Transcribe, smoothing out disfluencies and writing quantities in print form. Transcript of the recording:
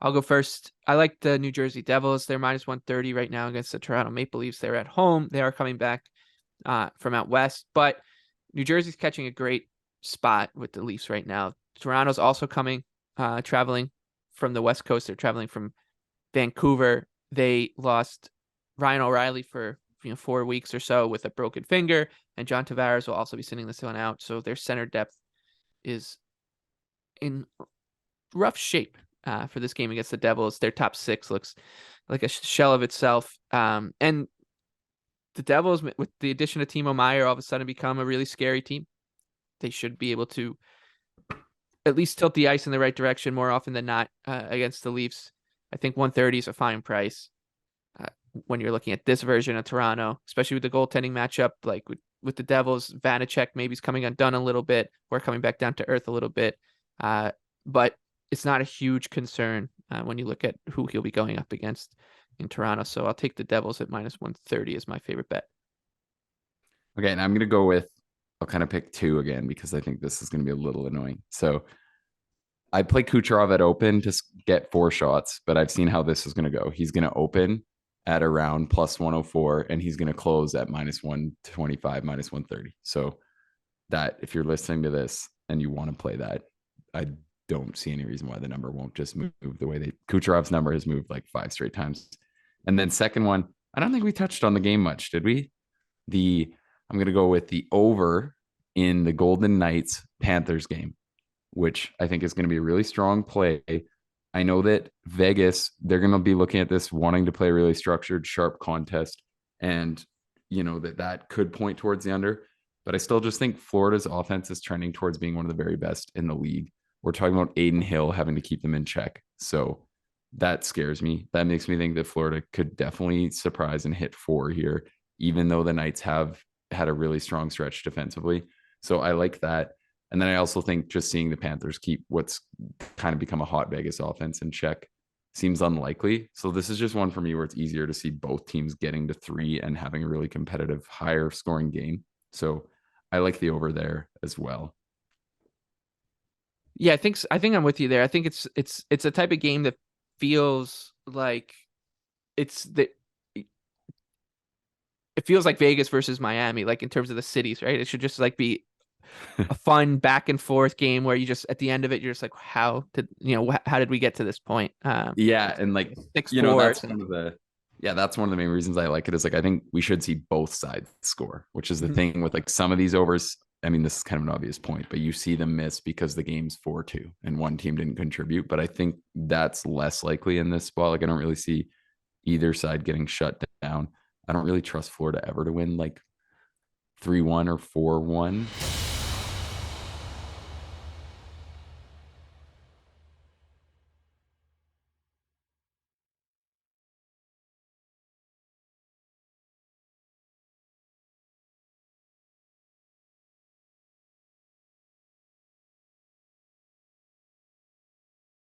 I'll go first. I like the New Jersey Devils. They're minus 130 right now against the Toronto Maple Leafs. They're at home. They are coming back from out west, but New Jersey's catching a great spot with the Leafs right now. Toronto's also traveling from the West Coast. They're traveling from Vancouver. They lost Ryan O'Reilly for 4 weeks or so with a broken finger, and John Tavares will also be sitting this one out. So their center depth is in rough shape for this game against the Devils. Their top six looks like a shell of itself. And the Devils, with the addition of Timo Meier, all of a sudden become a really scary team. They should be able to at least tilt the ice in the right direction more often than not against the Leafs. I think 130 is a fine price when you're looking at this version of Toronto, especially with the goaltending matchup. Like with the Devils, Vanacek maybe is coming undone a little bit or coming back down to earth a little bit. But it's not a huge concern when you look at who he'll be going up against in Toronto. So I'll take the Devils at minus 130 as my favorite bet. Okay, and I'm going to go with, I'll kind of pick two again because I think this is going to be a little annoying. So I play Kucherov at open to get 4 shots, but I've seen how this is going to go. He's going to open at around plus 104, and he's going to close at minus 125, minus 130. So that if you're listening to this and you want to play that, I don't see any reason why the number won't just move the way Kucherov's number has moved like 5 straight times. And then second one, I don't think we touched on the game much, did we? I'm going to go with the over in the Golden Knights Panthers game, which I think is going to be a really strong play. I know that Vegas, they're going to be looking at this wanting to play a really structured, sharp contest. And, that could point towards the under. But I still just think Florida's offense is trending towards being one of the very best in the league. We're talking about Aiden Hill having to keep them in check. So that scares me. That makes me think that Florida could definitely surprise and hit 4 here, even though the Knights have had a really strong stretch defensively. So I like that. And then I also think just seeing the Panthers keep what's kind of become a hot Vegas offense in check seems unlikely. So this is just one for me where it's easier to see both teams getting to 3 and having a really competitive, higher scoring game. So I like the over there as well. Yeah, I think I'm with you there. I think it's a type of game that feels like it's the it feels like Vegas versus Miami, like in terms of the cities, right? It should just like be a fun back and forth game where you just at the end of it you're just like, how did we get to this point? Yeah, and like 6-4. that's one of the main reasons I like it is like I think we should see both sides score, which is the Mhm. thing with like some of these overs. I mean, this is kind of an obvious point, but you see them miss because the game's 4-2 and one team didn't contribute. But I think that's less likely in this spot. Like I don't really see either side getting shut down. I don't really trust Florida ever to win like 3-1 or 4-1.